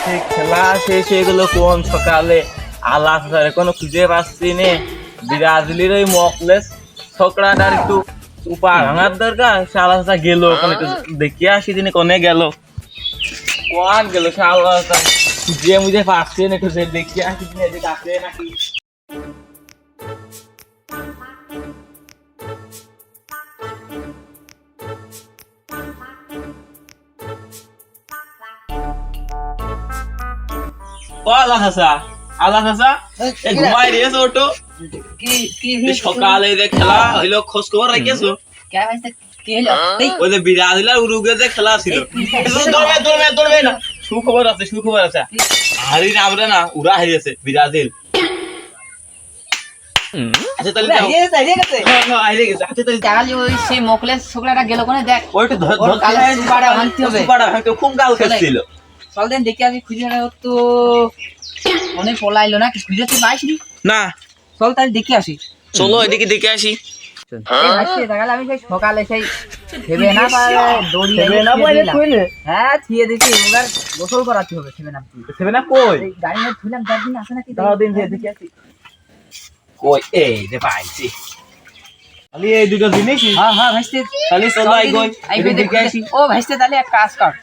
সেই খেলা শেষ হয়ে গেল কোন সকালে, আল্লাহ কোনো খুঁজে পাচ্ছি নে। ব্রাজিলের ওই মকলেস ছোকরাটার একটু উপা ভাঙার দরকার, সে আল্লাহ গেল ওখানে একটু দেখিয়ে আসি দিনে কোনে গেল, কোন গেল সে আল্লাহ খুঁজে মুঝে পাচ্ছি না, একটু দেখিয়ে আসি দিনে যে কাছে নাকি। সকালে খেলা হইলো, খোঁজ খবর রাখিয়েছো? ব্রাজিল আর উরুগুয়ে যে খেলা ছিল, দৌড়বে না, সুখবর আছে সুখবর আছে, হারি না আমরা না, ওরা হারিয়েছে ব্রাজিল। আচ্ছা তাহলে খুব গাল খেলছিল, চল দেন দেখি আমি খুঁজে তো মনে পলাইলো না, কি খুঁজে তুই পাইসনি না? চল তাহলে দেখে আসি, চলো এদিকে দেখে আসি। আমি সেই সকালে সেই ভেবে না হ্যাঁ থিয়ে দিচ্ছি, এবার গোসল করাতে হবে। সেবে না কই গাড়ি মধ্যে ধুলাম, তার দিন আসে নাকি দিন দেখে আসি। কই এই যে পাইছি খালি এই দুটো জিনিস। হ্যাঁ হ্যাঁ ভাইস্তে, খালি চলো আইগো দেখে আসি। ও ভাইস্তে তাহলে এক কাজ কর,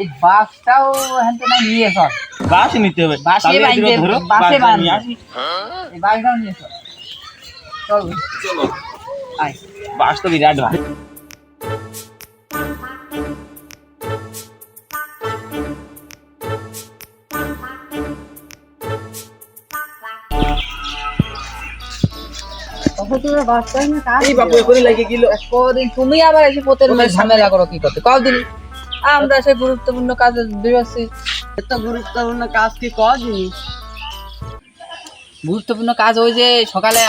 এই বাসটাও হেনতে না নিয়ে সর, বাস নিতে হবে, বাসে বাইন্দে বাসে বানিয়ে আসি, এই বাসটাও নিয়ে সর। চল চলো আয়, বাস তো বিরাট ভাই। তুমি আবার এসে পোতের মধ্যে ঝামেলা করো কি করতে? কদিন আমরা সে গুরুত্বপূর্ণ কাজে বেরোচ্ছি। এত গুরুত্বপূর্ণ কাজ কি কদিন? গুরুত্বপূর্ণ কাজ ওই যে সকালে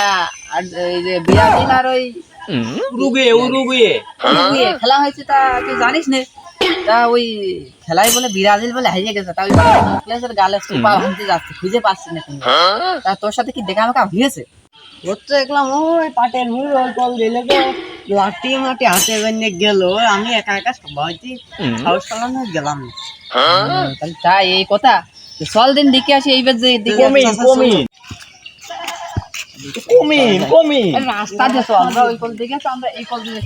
এই যে ব্রাজিল আর ওই উরুগুয়ে খেলা হয়েছে, তা তুই জানিস না? তা ওই খেলায় বলে ব্রাজিল বলে হারিয়ে গেছে, তা ওই মুখলেসের গালে সুপা ভাঙতে যাচ্ছে, খুঁজে পাচ্ছি না তুমি। তা তোর সাথে কি দেখা আমাকে হয়েছে? হচ্ছে দেখলাম ওই পাটের মুড় ওই কল দিলে তো লাঠি মাটি হাতে বেঁধে গেল, আমি একা একা সবাইকে সাহস চালানো গেলাম না। তাহলে তাই এই কথা, চল দিন দেখে আসি। এইবার যে রাস্তা যেছো আমরা ওই কল দেখে আমরা এই কল দিয়ে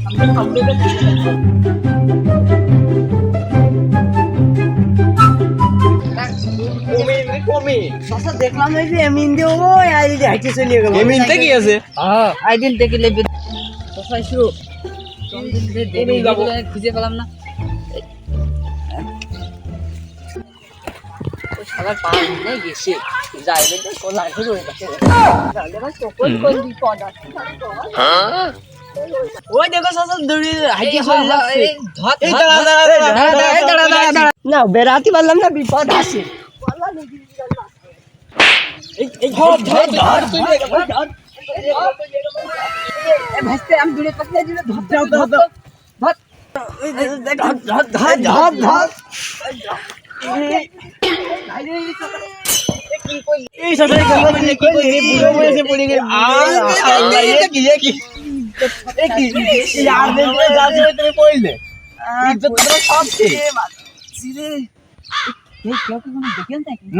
দেখলাম এই যে এমিন দিয়ে ওই আইডি হাইটে চলে গেল। এমিনতে কি আছে? হ্যাঁ আইডেন দেখে লেবে কোথায় শুরু খুঁজে পেলাম না। সবার পা নিয়ে গেছে, যাইবে তো কোন লাঠি রয়ে গেছে। ওই দেখো সব দড়ি হাইটে না, বেড়াতে পারলাম না, বিপদ আছে। আমি দূরে পাশে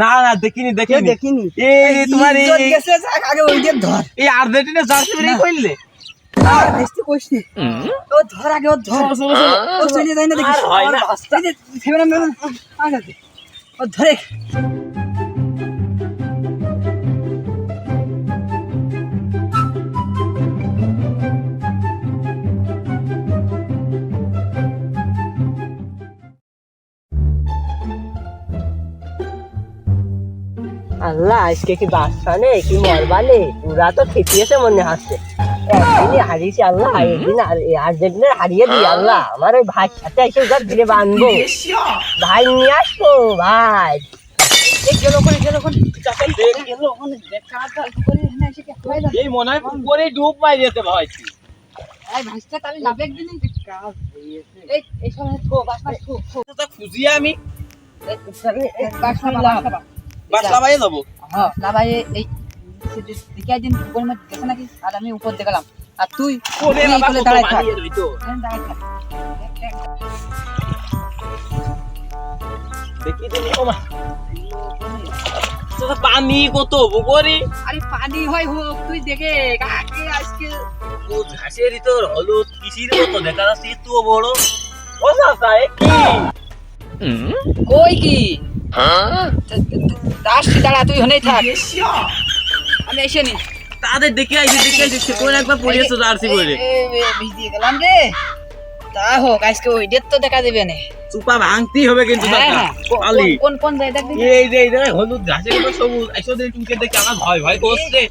না না দেখিনি তোমার এই আর্জেন্টিনা জার্সি পরে কইলে ধর আগে ও ধর ও চলে যায় না, দেখিস ও ধরে। আল্লাহ আজকে কি বাচ্চা নেই কি মরবালে, ওরা তো খেপিয়েছে মনে হচ্ছে। একদিনই হারিয়েছি আল্লাহ, একদিন আর্জেন্টিনার হারিয়ে দিই আল্লাহ। আমার ওই ভাই সাথে এসে ওদের ঘিরে বাঁধবো, ভাই নিয়ে আসবো ভাই। এই মনে হয় পুকুরে ডুব মাই যেতে ভাই। খুঁজি আমি বাসলা বাইয়ে যাবো। হ্যাঁ না ভাই এই দিকে দিন উপরের মধ্যে গেছে নাকি, আর আমি উপর দেখলাম, আর তুই দাঁড়ায় থাক। দেখি তোরা পানি কত পুকুরি আরে পানি হয় হোক, তুই দেখে কাকে আজকে ও ঘাসের ভিতর হলুদ কিসির মতো দেখা যাচ্ছে এত বড় ও চাচা এ কি কই কি আসছি, দাঁড়া তুই হনেই থাক, আমি এসে নি। তাদের দেখে আইছে সে কোন একবার পড়িয়েছে জার্সি করে ভিজিয়ে গেলাম রে। তা হোক, আজকে ওই ডেট তো দেখা দেবে না। চুপা ভাঙতেই হবে কিন্তু হ্যাঁ, চাচা হ্যাঁ। পালি কোন কোন জায়গা দেখবি? এই হলুদ ঘাসের উপর সবুজ আইসো দিন টুকে দেখে আমার ভয় করছে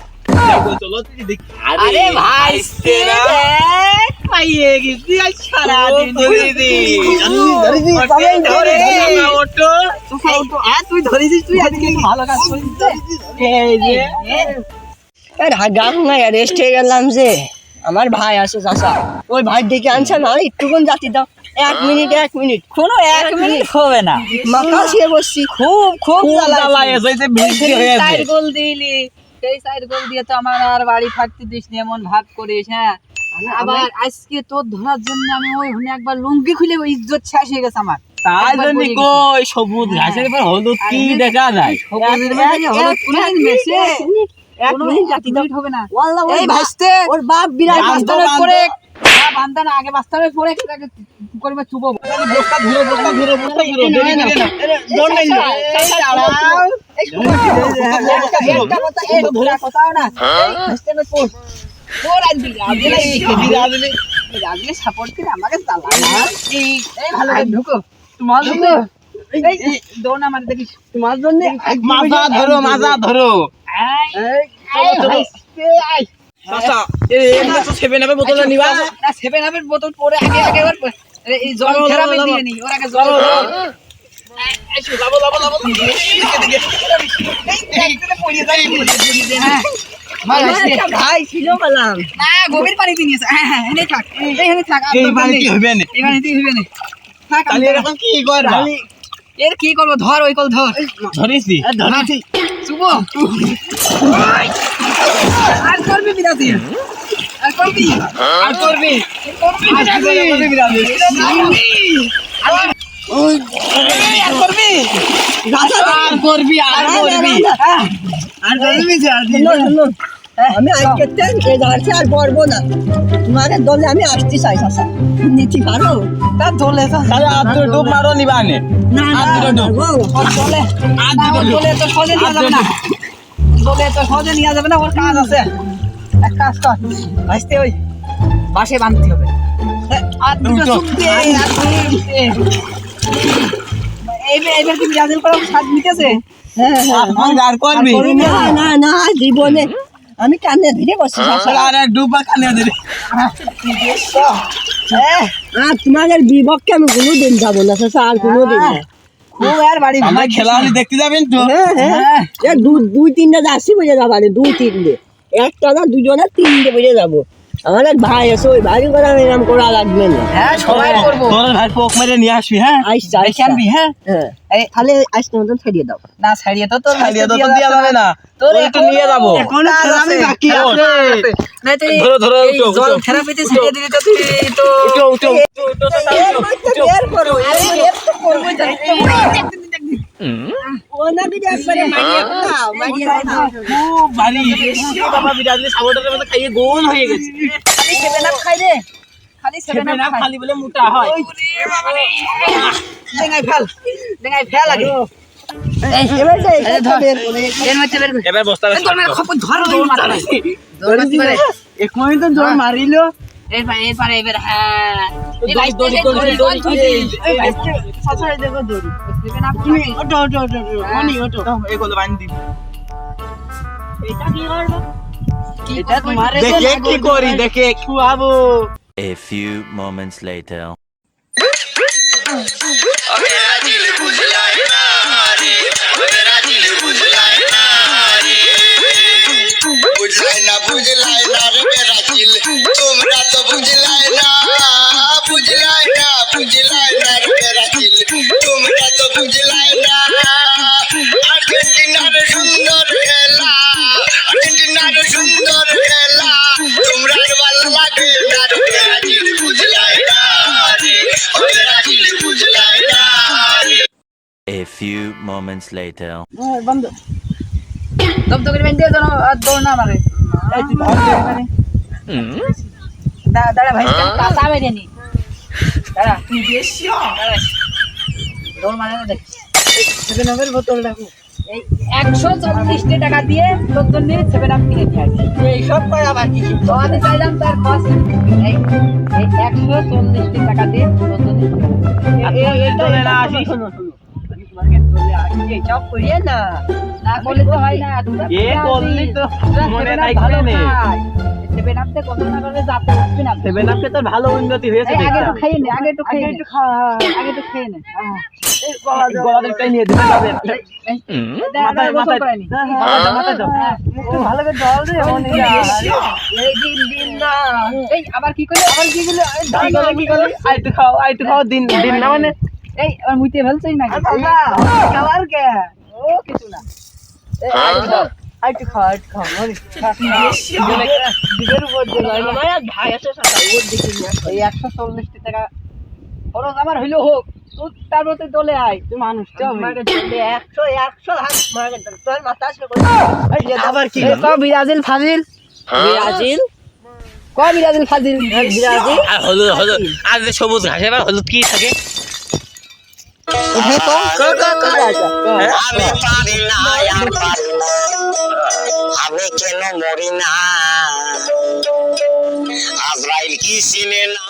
দেখো চলো তুই দেখি আরে ভাই আইসতে না দেখ পাইয়ে গেছি আজ সারা দিন তুই ধরেছিস, তুই আজকে ভালো কাজ করিস। এই যে গাম না রেস্ট হয়ে গেলাম যে আমার ভাই আছে চাচা, ওই ভাই ডেকে আনছে না, একটুকুন জাতি দাও, 1 মিনিট কোনো 1 মিনিট হবে না, মাথা শুয়ে বসছি, খুব খুব সাইড গোল দিলি, সেই সাইড গোল দিয়ে তো আমার আর বাড়ি থাকতে দিস নি, এমন ভাব করিস। হ্যাঁ, আবার আজকে তোর ধরার জন্য আমি ওই হনে একবার লুঙ্গি খুলে ইজ্জত শেষ হয়ে গেছে আমার। তাই জন্য কই সবুজ ঘাসের উপর হলুদ কি দেখা যায় সবুজের মধ্যে হলুদ কোনদিন মেশে? 1 মিনিট জাতি দাও। হবে না। ওয়াল্লাহ এই ভাসতে ওর বাপ বিরাট বাস্তানের পরে বান্দানা আগে বাস্তানের পরে এটাকে করবে চুবো। বস্তা ধরো কথাও না ভাসতে পড় তোর আনবি রাজলে সাপোর্ট করে আমাকে চালা না। এই ভালো করে ঢুকো তোমার জন্য, এই দৌড় না মার দেখিস তোমার জন্য মাজা ধরো চাচা এই তো 7 আপের বোতলটা নিবা না 7 আপের বোতল পরে আগে এবার এই জল থেরাপি দিয়ে নি, ওর আগে জল ভাই ছিল বললাম না গভীর পানি দিয়ে নিয়েছে। হ্যাঁ এনে থাক, এখানে থাক, এই পানিতে হবে না এই পানিতে হবে না থাক। তাহলে এরকম কি করবা এর কি করবো, ধর ওই কল ধর ধরেছি শুভ আর করবি বিরাতি, আর করবি আমি আজকে যাচ্ছি আর পড়বো না, তোমাদের দলে আমি আসতে চাই চাচা, নিতে পারো? তার দলে তাহলে আপনি ডুব মারো নিবা নে না দলে দলে তো সহজে নিয়ে যাবে না, দলে তো সহজে নিয়ে যাবে না, ওর কাজ আছে। এক কাজ কর ভাসতে, ওই বাসে বাঁধতে হবে। আর দুটো চুক্তি এইবার কি ব্রাজিল করা স্বাদ মিটেছে? আর করবি না জীবনে আমি কানে ধরে বসছি আর ডুবা কানে দিলে আর তোমাদের বিপক্ষে আমি কোনোদিন যাবো না চাচা, আর কোনোদিন না। খুব আর বাড়ি আমরা খেলা হলে দেখতে যাবেন তো হ্যাঁ, দুই তিনটা যাচ্ছি বুঝে যাবো, 2-3 একটা না 2 3 বুঝে যাবো। আমার এক ভাই আছে, ওই ভাই করে এরকম করা লাগবে না। হ্যাঁ সবাই করবো, তোর ভাই পোক মেরে নিয়ে আসবি হ্যাঁ আইসা দেখে আনবি। হ্যাঁ হ্যাঁ, তাহলে আসতে মতন ছাড়িয়ে দাও। না ছাড়িয়ে তো তোর ছাড়িয়ে তো দিয়া যাবে না, তোর একটু নিয়ে যাবো এখন আমি বাকি আছে না, তুই ধরো এই জল থেরাপিতে ছাড়িয়ে দিলি তো তুই তো উঠো বের করো, আরে বের তো করবোই তো। ওনাকে যে একবারে মারিয়ে দাও। খুব ভারী বাবা বিরাজলে সাবটার মতো খাইয়ে গোল হয়ে গেছে খালি 7 আপ খাই রে, খালি 7 আপ খাই। খালি বলে মোটা হয় দেখাই ফেল আগে এবার যে এই ধর, বের করে এর মধ্যে বের কর। এবার বস্তাটা তোর মেরে খপ ধর ওই মাথা নাই ধর মারতে পারে এখনই তো জোর মারিলো। এরপরে এবার হ্যাঁ এই ভাই দড়ি এই ভাই সাসাই দেখো দড়ি। 7 আপ তুমি ওটো অনি ওটো। এগুলো বাঁধ দিবি এটা কি করবে? এটা তোমার দেখে কি করি দেখে খুয়াবো A few moments later. বুঝলাই না রে মেরা দিল, তোমরা তো বুঝলাই না রে মেরা দিল, তোমরা তো বুঝলাই না। আর্জেন্টিনার সুন্দর খেলা, তোমরা ভালো লাগে না রে মেরা দিল, বুঝলাই না রে, ও মেরা দিল বুঝলাই A few moments later. বন্ধু দব করে বেঁধে দাও আর দৌড় না মারে এই তুই ধর দে মানে দাঁড়া ভাই কাঁচা মেরে নি দাঁড়া তুই বেশি দৌড় মারে না দেখ এই 7 আপের বোতল রাখো এই 140 টাকা দিয়ে তোর জন্য 7 আপ কিনে নিয়ে আসি এই সব করা বাকি তো আমি চাইলাম তার কষ্ট এই 140 টাকা দিয়ে তোর জন্য চলে না আসি শোনো তোমাকে চলে আসি এই সব করিয়ে না না করলে তো হয় না এ করলি তো মনে থাকবে না। 7 আপতে কত না করলে যাতে উঠবে না 7 আপে তোর ভালো উন্নতি হয়েছে আগে দেখলাম। একটু খেয়ে নে আগে একটু খেয়ে নে আগে একটু খেয়ে নে এই গলা গলাটাই নিয়ে দিতে যাবে। মাথায় মাথায়- করেনি মাথায় দাও। একটু ভালো করে জল দে মনে এই দিন দিন না এই আবার কি করলে কি করলি? আইটু খাও দিন না মানে এই আবার মুইতে ফেলছই না বাবা খাবার কে ও কিছু না আইটু খাও মনে দিবের উপর দিল আমার ভাই আছে সাথে ওর দিকে নিয়ে এই 140 টাকা খরচ আমার হইলো হোক তুই তার মধ্যে দলে আয় তুই মানুষ মাকে চলে 100 হাত মাকে তোর মাথা আসবে আবার কি ক বিরাজিল ফাজিল ব্রাজিল ক বিরাজিল ফাজিল ব্রাজিল আর হলুদ আর যে সবুজ ঘাসে আর হলুদ কি থাকে? উঠে তো আমি পারি না আর পারি না আমি কেন মরি না আজরাইল কি চিনে না